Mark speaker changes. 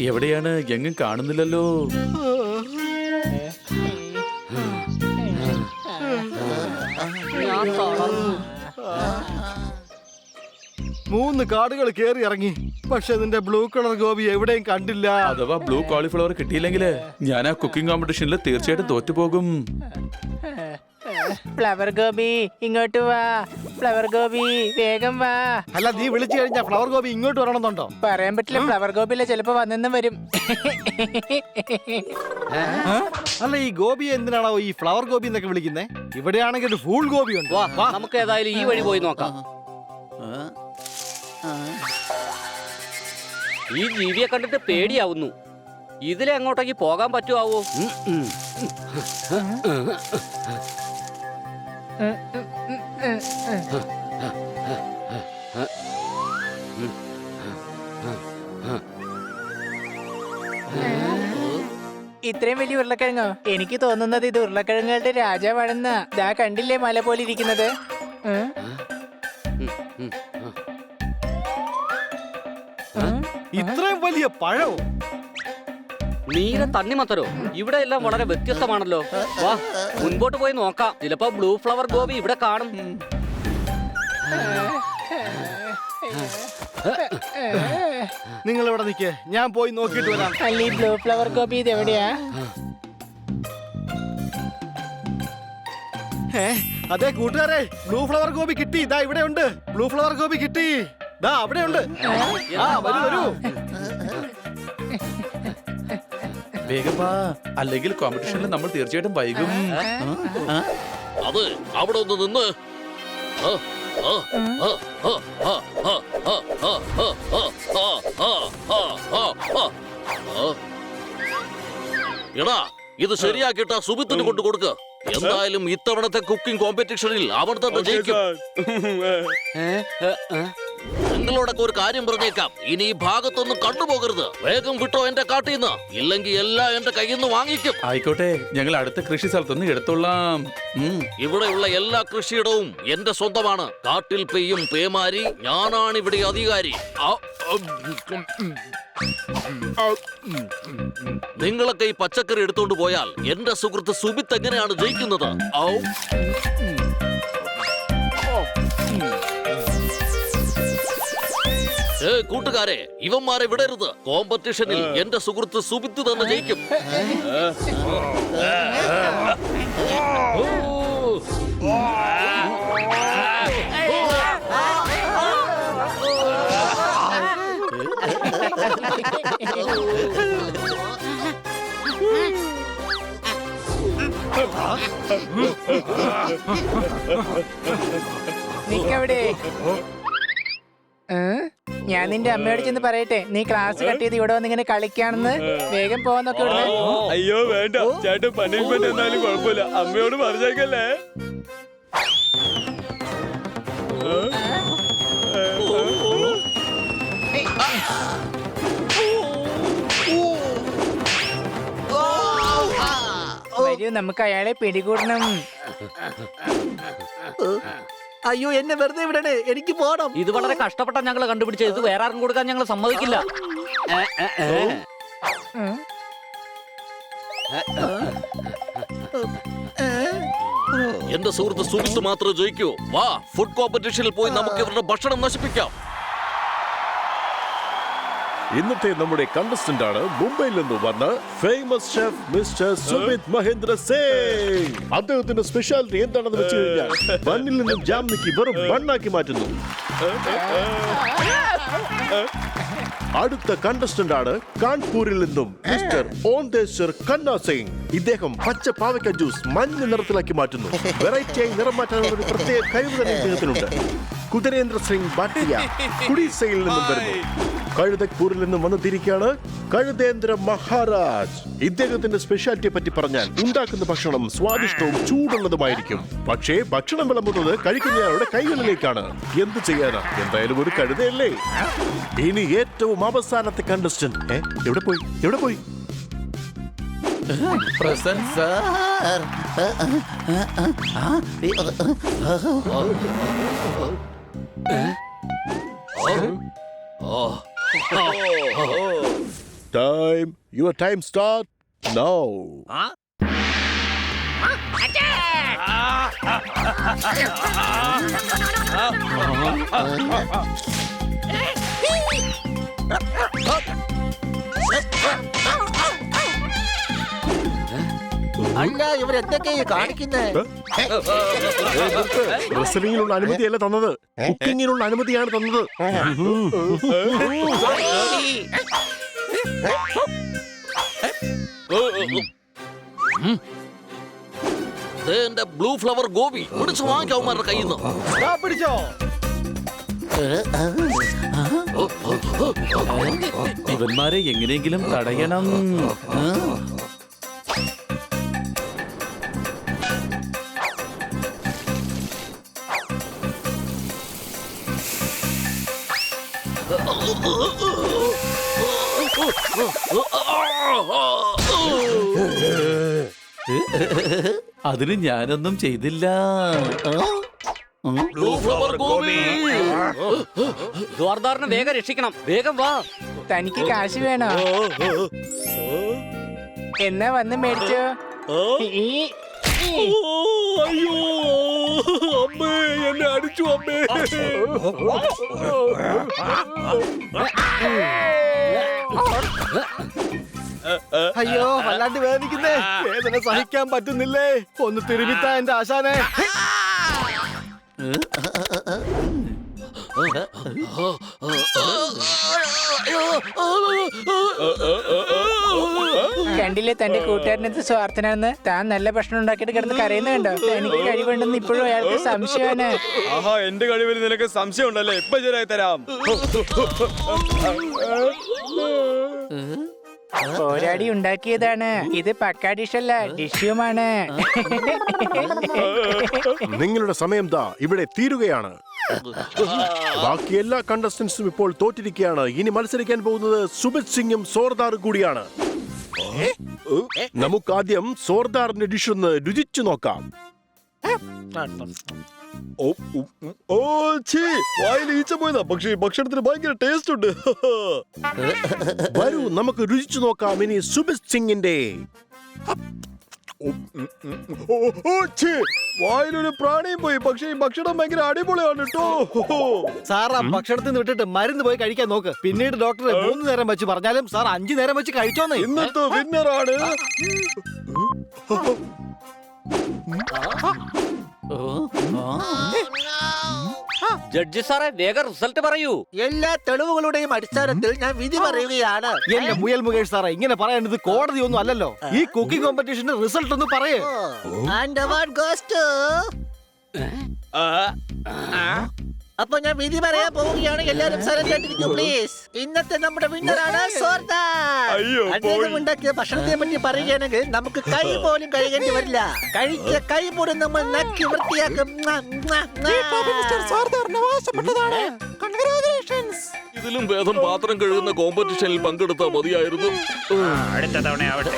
Speaker 1: എവിടെയാണ്? എങ്ങും കാണുന്നില്ലല്ലോ.
Speaker 2: മൂന്ന് കാടുകൾ കേറി ഇറങ്ങി, പക്ഷെ അതിന്റെ ബ്ലൂ കളർ ഗോപി എവിടെയും കണ്ടില്ല.
Speaker 1: അഥവാ ബ്ലൂ കോളിഫ്ലവർ കിട്ടിയില്ലെങ്കില് ഞാൻ ആ കുക്കിംഗ് കോമ്പറ്റീഷനിൽ തീർച്ചയായിട്ടും തോറ്റുപോകും.
Speaker 3: ഫ്ലവർ ഗോപി ഇങ്ങോട്ട് വാ. ഫ്ലവർ ഗോപി വേഗം വാ.
Speaker 2: അല്ല, നീ വിളിച്ചു കഴിഞ്ഞാ ഫ്ലവർ ഗോപി ഇങ്ങോട്ട് വരണമെന്നുണ്ടോ?
Speaker 3: പറയാൻ പറ്റില്ല, ഫ്ലവർ ഗോപിയിലെ ചിലപ്പോ വന്നെന്നും വരും.
Speaker 2: അല്ല, ഈ ഗോപിയെ എന്തിനാണോ ഈ ഫ്ലവർ ഗോപി എന്നൊക്കെ വിളിക്കുന്നേ? ഇവിടെയാണെങ്കിൽ ഒരു ഫൂൾ ഗോപി ഉണ്ട്.
Speaker 4: നമുക്ക് ഏതായാലും ഈ വഴി പോയി നോക്കാം. ഈ ജീവിയെ കണ്ടിട്ട് പേടിയാവുന്നു. ഇതിലെ അങ്ങോട്ടേക്ക് പോകാൻ പറ്റുമാവോ?
Speaker 3: ഇത്രയും വലിയ ഉരുളക്കിഴങ്ങോ? എനിക്ക് തോന്നുന്നത് ഇത് ഉരുളക്കിഴങ്ങുകളുടെ രാജാവാണെന്നാ. ദാ കണ്ടില്ലേ മല പോലെ ഇരിക്കുന്നത്?
Speaker 2: ഇത്രയും വലിയ പഴവും
Speaker 4: നീല തണ്ണിമത്തരോ? ഇവിടെ എല്ലാം വളരെ വ്യത്യസ്തമാണല്ലോ. വാ, മുൻപോട്ട് പോയി നോക്കാം. ചിലപ്പോ ബ്ലൂ ഫ്ലവർ ഗോപി ഇവിടെ കാണും.
Speaker 2: നിങ്ങൾ ഇവിടെ നിൽക്കേ, ഞാൻ പോയി നോക്കിയിട്ട് വരാം.
Speaker 3: അല്ല, ഈ ബ്ലൂ ഫ്ലവർ ഗോപി ഇത് എവിടെയാ?
Speaker 2: അതെ കൂട്ടുകാരെ, ബ്ലൂ ഫ്ലവർ ഗോപി കിട്ടി. ഇതാ ഇവിടെ ഉണ്ട്. ബ്ലൂ ഫ്ലവർ ഗോപി കിട്ടി. ദാ അവിടെ ഉണ്ട്. വരൂ വരൂ.
Speaker 1: വേഗം വാ, അല്ലെങ്കിൽ കോമ്പറ്റീഷനിൽ നമ്മൾ തീർച്ചയായിട്ടും വൈകും.
Speaker 5: അത് അവിടെ ഒന്ന് നിന്ന്. എടാ, ഇത് ശരിയാക്കിയിട്ട് സുബിത്തിന് കൊണ്ട് കൊടുക്ക. എന്തായാലും ഇത്തവണത്തെ കുക്കിംഗ് കോമ്പറ്റീഷനിൽ അവൻ തന്നെ ജയിക്കും. നിങ്ങളോടൊക്കെ ഒരു കാര്യം പറഞ്ഞേക്കാം, ഇനി ഈ ഭാഗത്തൊന്നും കണ്ടുപോകരുത്. വേഗം വിട്ടോ എന്റെ കാട്ടീന്ന്, ഇല്ലെങ്കിൽ എല്ലാം എന്റെ കയ്യിൽ നിന്ന് വാങ്ങിക്കും.
Speaker 1: ആയിക്കോട്ടെ, ഞങ്ങൾ അടുത്ത കൃഷി സ്ഥലത്തുനിന്ന് എടുത്തോളാം.
Speaker 5: ഇവിടെയുള്ള എല്ലാ കൃഷിയിടവും എന്റെ സ്വന്തമാണ്. കാട്ടിൽ പെയ്യും പേമാരി, ഞാനാണ് ഇവിടെ അധികാരി. നിങ്ങളൊക്കെ ഈ പച്ചക്കറി എടുത്തോണ്ട് പോയാൽ എന്റെ സുഹൃത്ത് സുബിത്ത് എങ്ങനെയാണ് ജയിക്കുന്നത്? കൂട്ടുകാരെ, ഇവന്മാരെ വിടരുത്. കോമ്പറ്റീഷനിൽ എന്റെ സുഹൃത്ത് സുബിത്ത് തന്നെ ജയിക്കും.
Speaker 3: നിക്കവിടെ. ഞാൻ നിന്റെ അമ്മയോട് ചെന്ന് പറയട്ടെ, നീ ക്ലാസ് കട്ട് ചെയ്ത് ഇവിടെ വന്ന് ഇങ്ങനെ കളിക്കാണെന്ന്. വേഗം പോവാന്നൊക്കെ ഇവിടെ.
Speaker 6: അയ്യോ വേണ്ട ചേട്ടൻ, പണിഷ്മെന്റ് എന്നാലും കുഴപ്പമില്ല. അമ്മയോട് പറഞ്ഞേക്കല്ലേ.
Speaker 3: വരൂ, നമുക്ക് അയാളെ പിടികൂടണം.
Speaker 2: അയ്യോ, എന്നെ വെറുതെ വിടണേ, എനിക്ക് പോണം.
Speaker 4: ഇത് വളരെ കഷ്ടപ്പെട്ട ഞങ്ങൾ കണ്ടുപിടിച്ചത്. ഇത് വേറെ ആർക്കും കൊടുക്കാൻ ഞങ്ങൾ സമ്മതിക്കില്ല.
Speaker 5: എന്റെ സുഹൃത്ത് സുബിത്ത് മാത്രമേ ജയിക്കൂ. വാ, ഫുഡ് കോമ്പറ്റീഷനിൽ പോയി നമുക്ക് ഇവരുടെ ഭക്ഷണം നശിപ്പിക്കാം.
Speaker 7: ഇന്നത്തെ നമ്മുടെ കണ്ടസ്റ്റന്റ് ആണ് മുംബൈയിൽ നിന്ന് വന്ന famous chef mister Sumit Mahendra Singh. അദ്ദേഹത്തിന്റെ സ്പെഷ്യാലിറ്റി എന്താണെന്ന് വെച്ച് കഴിഞ്ഞാൽ ബണ്ണിൽ നിന്നും ജാം നീക്കി വെറും ബണ്ണാക്കി മാറ്റുന്നു. അടുത്ത കണ്ടസ്റ്റന്റ് ആണ് കാൺപൂരിൽ നിന്നും മിസ്റ്റർ ഓന്തേശ്വർ ഖന്ന സിംഗ്. ഇദ്ദേഹം പച്ച പാവയ്ക്ക ജ്യൂസ് മഞ്ഞ നിറത്തിലാക്കി മാറ്റുന്നു. വെറൈറ്റിയായി നിറം മാറ്റാനുള്ള ഒരു പ്രത്യേക കഴിവ് തന്നെ ഇദ്ദേഹത്തിനുണ്ട്. കുതിരേന്ദ്ര സിംഗ് ഭാട്ടിയ കുടീസയിൽ നിന്നും വരുന്നു. കഴുതക്പൂരിൽ നിന്നും വന്നെത്തിയിരിക്കുകയാണ് കഴുതേന്ദ്ര മഹാരാജ്. ഇദ്ദേഹത്തിന്റെ സ്പെഷ്യാലിറ്റിയെ പറ്റി പറഞ്ഞാൽ ഉണ്ടാക്കുന്ന ഭക്ഷണം സ്വാദിഷ്ടവും ചൂടുള്ളതുമായിരിക്കും. പക്ഷേ ഭക്ഷണം വിളമ്പുന്നത് കഴിക്കുന്നയാളുടെ കൈകളിലേക്കാണ്. എന്ത് ചെയ്യാനാ, എന്തായാലും ഒരു കഴുതയല്ലേ. ഇനി ഏറ്റവും അവസാനത്തെ കണ്ടസ്റ്റന്റ് എവിടെ പോയി?
Speaker 1: Present sir.
Speaker 7: Time. Your time start now.
Speaker 8: അല്ല ഇവരെന്തൊക്കെയാ കാണിക്കുന്നേ?
Speaker 7: റെസ്ലിംഗിനുള്ള അനുമതിയല്ല തന്നത്, കുക്കിങ്ങിനുള്ള അനുമതിയാണ് തന്നത്.
Speaker 5: ദേ എന്റെ ബ്ലൂ ഫ്ലവർ ഗോപി പിടിച്ചു വാങ്ങിക്കാവുമാരുടെ കയ്യിൽ നിന്ന്.
Speaker 2: പിടിച്ചോ.
Speaker 1: ഇവന്മാരെ എങ്ങനെയെങ്കിലും തടയണം. അതിന് ഞാനൊന്നും ചെയ്തില്ല.
Speaker 5: ബ്ലൂ ഫ്ലവർ ഗോപി
Speaker 4: ദ്വാർദാറിനെ വേഗം രക്ഷിക്കണം. വേഗം വാ.
Speaker 3: തനിക്ക് കാശ് വേണോ? എന്നാ വന്ന് മേടിച്ചോ.
Speaker 6: അയ്യോ അമ്മേ, എന്നെ അടിച്ചു അമ്മേ.
Speaker 2: അയ്യോ വല്ലാണ്ട് വേദനിക്കുന്നേ. വേദന സഹിക്കാൻ പറ്റുന്നില്ലേ? ഒന്ന് തിരുമിത്താ എന്റെ ആശാനെ.
Speaker 3: കണ്ടില്ലേ തന്റെ കൂട്ടുകാരനത് സ്വാർത്ഥനാണെന്ന്. താൻ നല്ല ഭക്ഷണം ഉണ്ടാക്കിയിട്ട് കിടന്ന് കരയുന്ന കണ്ടോ. എനിക്ക് കഴിവുണ്ടെന്ന് ഇപ്പോഴും അയാൾക്ക് സംശയമാണ്.
Speaker 6: ആഹാ, എന്റെ കഴിവിൽ നിനക്ക് സംശയം ഉണ്ടല്ലേ? ഇപ്പൊ ശരിയായി തരാം.
Speaker 3: പോരാടി ഉണ്ടാക്കിയതാണ്. ഇത് പക്കാ ഡിഷല്ല, ഡിഷ്യുമാണ്.
Speaker 7: നിങ്ങളുടെ സമയം ദാ ഇവിടെ തീരുകയാണ്. ബാക്കി എല്ലാ കണ്ടസ്റ്റൻസും ഇപ്പോൾ തോറ്റിരിക്കുകയാണ്. ഇനി മത്സരിക്കാൻ പോകുന്നത് സുബിത് സിംഗും സോർദാറും കൂടിയാണ്. നമുക്ക് ആദ്യം സോർദാറിന്റെ ഡിഷ് ഒന്ന് രുചിച്ചു നോക്കാം.
Speaker 6: വായിൽ ഈച്ച പോയതാ, പക്ഷേ ഭക്ഷണത്തിന് ഭയങ്കര ടേസ്റ്റ് ഉണ്ട്.
Speaker 7: വരൂ നമുക്ക് രുചിച്ചു നോക്കാം ഇനി സുബിത് സിംഗിന്റെ.
Speaker 6: വായിലൊരു പ്രാണിയും പോയി, പക്ഷേ ഈ ഭക്ഷണം ഭയങ്കര അടിപൊളിയാണ് കേട്ടോ.
Speaker 2: സാർ ആ ഭക്ഷണത്തിൽ നിന്ന് വിട്ടിട്ട് മരുന്ന് പോയി കഴിക്കാൻ നോക്ക്. പിന്നീട് ഡോക്ടർ 3 നേരം വെച്ച് പറഞ്ഞാലും സാർ 5 നേരം വെച്ച് കഴിച്ചോന്നേ.
Speaker 6: ഇന്നത്തെ വിന്നറാണ്
Speaker 4: ജഡ്ജി സാറേ, വേഗം റിസൾട്ട് പറയൂ.
Speaker 8: എല്ലാ തെളിവുകളുടെയും അടിസ്ഥാനത്തിൽ ഞാൻ വിധി പറയുകയാണ്.
Speaker 2: എന്റെ മുയൽ മുകേഷ് സാറേ, ഇങ്ങനെ പറയേണ്ടത് കോടതി ഒന്നും അല്ലല്ലോ. ഈ കുക്കിംഗ് കോമ്പറ്റീഷന്റെ റിസൾട്ട് ഒന്ന് പറയേ.
Speaker 8: And award goes to... അപ്പൊ ഞാൻ വിധി പറയാൻ പോവുകയാണ്. എല്ലാവരും സൈലന്റ് ആയിട്ടിരിക്കും പ്ലീസ്. ഇന്നത്തെ നമ്മുടെ വിന്നറാണ് സോർദാർ.
Speaker 6: അയ്യോ,
Speaker 8: അദ്ദേഹം ഉണ്ടാക്കിയ ഭക്ഷണത്തെ പറ്റി പറയുകയാണെങ്കിൽ നമുക്ക് കൈ പോലും കഴുകേണ്ടി വരില്ല. കഴിച്ച കൈ പോലും നമ്മൾ നക്കി വൃത്തിയാക്കും.
Speaker 5: ഇതിലും ഭേദം പാത്രം കഴുകുന്ന കോമ്പറ്റീഷനിൽ പങ്കെടുത്താൽ മതിയായിരുന്നു.
Speaker 3: അടുത്ത തവണ ആവട്ടെ.